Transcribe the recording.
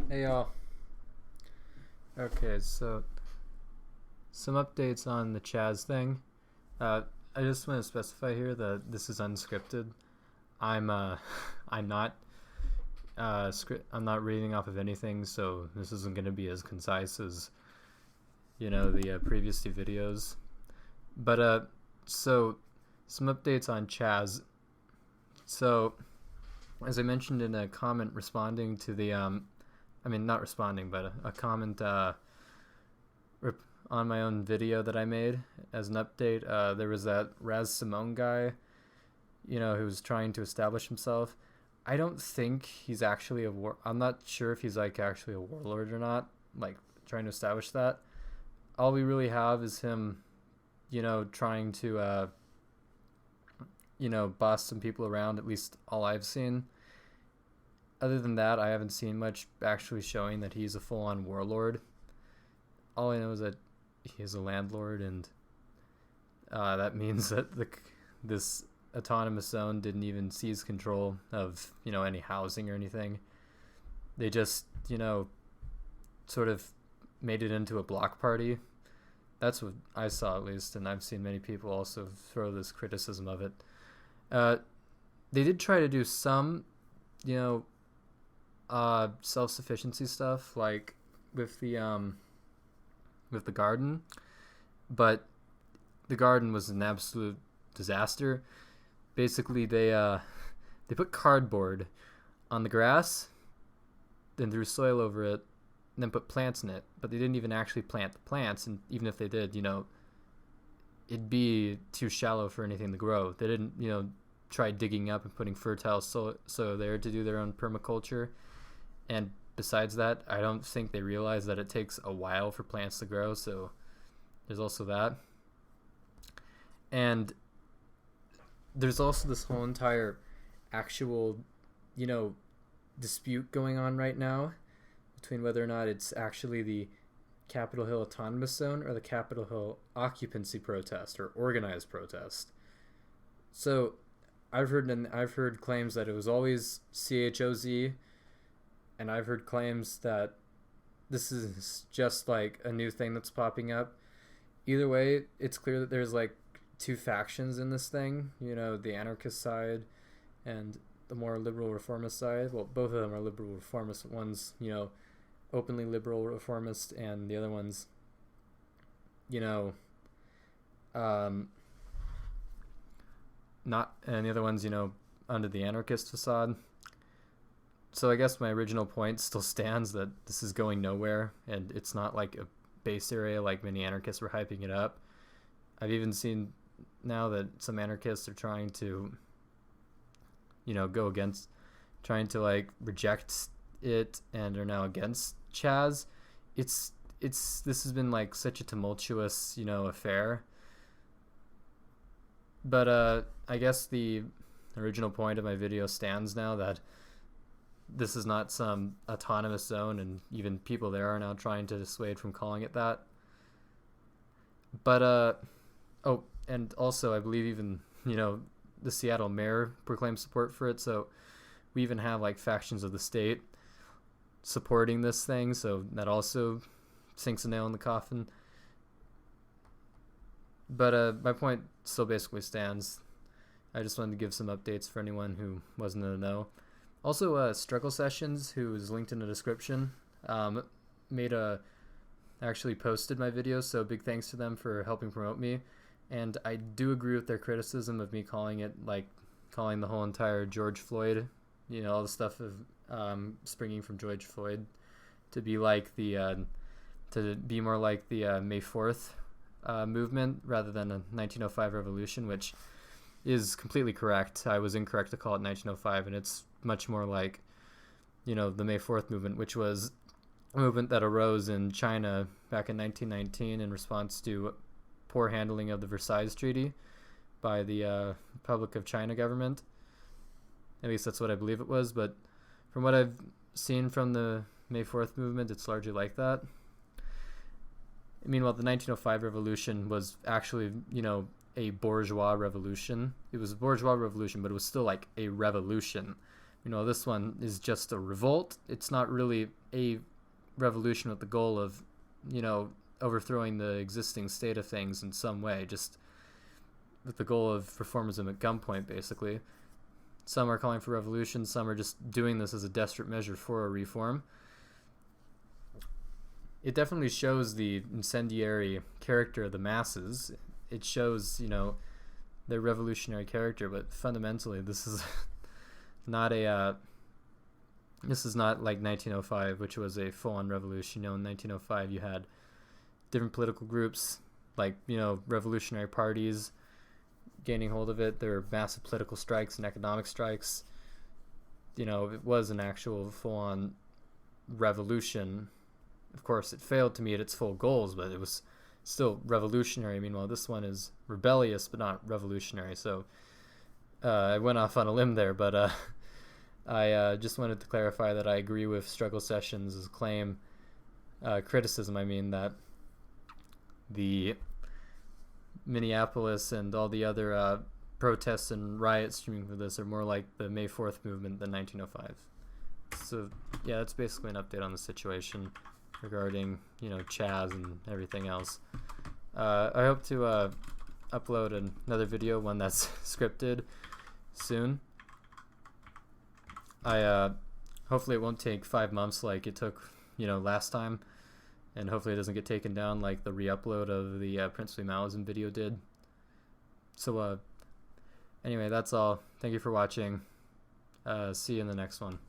Hey y'all. Okay, so some updates on the CHAZ thing. Uh, I just want to specify here that this is unscripted. I'm I'm not I'm not reading off of anything, so this isn't going to be as concise as the previous two videos. But so some updates on CHAZ. So as I mentioned in a comment responding to the I mean not responding, but a comment on my own video that I made as an update. There was that Raz Simone guy, who was trying to establish himself. I don't think he's actually a war. I'm not sure if he's like actually a warlord or not. Like trying to establish that. All we really have is him, trying to, boss some people around. At least all I've seen. Other than that, I haven't seen much actually showing that he's a full-on warlord. All I know is that he is a landlord, and that means that this autonomous zone didn't even seize control of any housing or anything. They just sort of made it into a block party. That's what I saw, at least, and I've seen many people also throw this criticism of it. Uh, they did try to do some you know self-sufficiency stuff, like with the garden, but the garden was an absolute disaster. Basically, they put cardboard on the grass, then threw soil over it, and then put plants in it. But they didn't even actually plant the plants, and even if they did, it'd be too shallow for anything to grow. They didn't, try digging up and putting fertile soil there to do their own permaculture. And besides that, I don't think they realize that it takes a while for plants to grow, so there's also that. And there's also this whole entire actual, dispute going on right now between whether or not it's actually the Capitol Hill Autonomous Zone or the Capitol Hill Occupancy Protest or Organized Protest. So I've heard claims that it was always CHOZ, and I've heard claims that this is just like a new thing that's popping up. Either way, it's clear that there's like two factions in this thing, the anarchist side and the more liberal reformist side. Well, both of them are liberal reformist. One's, openly liberal reformist, and the other one's, not, and the other one's, under the anarchist facade. So I guess my original point still stands that this is going nowhere, and it's not like a base area like many anarchists were hyping it up. I've even seen now that some anarchists are trying to, go against, trying to like reject it, and are now against CHAZ. This has been like such a tumultuous, affair. But I guess the original point of my video stands now, that this is not some autonomous zone, and even people there are now trying to dissuade from calling it that. But oh, and also I believe even the Seattle mayor proclaimed support for it, so we even have like factions of the state supporting this thing, so that also sinks a nail in the coffin. But my point still basically stands. I just wanted to give some updates for anyone who wasn't in the know. Also, Struggle Sessions, who is linked in the description, actually posted my video, so big thanks to them for helping promote me. And I do agree with their criticism of me calling the whole entire George Floyd, all the stuff of springing from George Floyd, to be more like the May 4th movement rather than a 1905 revolution, which is completely correct. I was incorrect to call it 1905, and it's much more like, the May 4th movement, which was a movement that arose in China back in 1919 in response to poor handling of the Versailles Treaty by the Republic of China government. At least that's what I believe it was, but from what I've seen from the May 4th movement, it's largely like that. Meanwhile, the 1905 revolution was actually, a bourgeois revolution. It was a bourgeois revolution, but it was still like a revolution. This one is just a revolt. It's not really a revolution with the goal of, overthrowing the existing state of things in some way, just with the goal of reformism at gunpoint, basically. Some are calling for revolution, some are just doing this as a desperate measure for a reform. It definitely shows the incendiary character of the masses. It shows, their revolutionary character, but fundamentally this is not like 1905, which was a full-on revolution. In 1905 you had different political groups, like, revolutionary parties gaining hold of it. There were massive political strikes and economic strikes. It was an actual full-on revolution. Of course, it failed to meet its full goals, but it was still revolutionary. Meanwhile, this one is rebellious but not revolutionary. So I went off on a limb there, but I just wanted to clarify that I agree with Struggle Sessions' criticism, that the Minneapolis and all the other protests and riots streaming for this are more like the May 4th movement than 1905. So yeah, that's basically an update on the situation regarding, CHAZ and everything else. I hope to upload another video, one that's scripted, soon. Hopefully it won't take 5 months like it took, last time, and hopefully it doesn't get taken down like the re-upload of the Principally Maoism video did. So anyway, that's all. Thank you for watching. See you in the next one.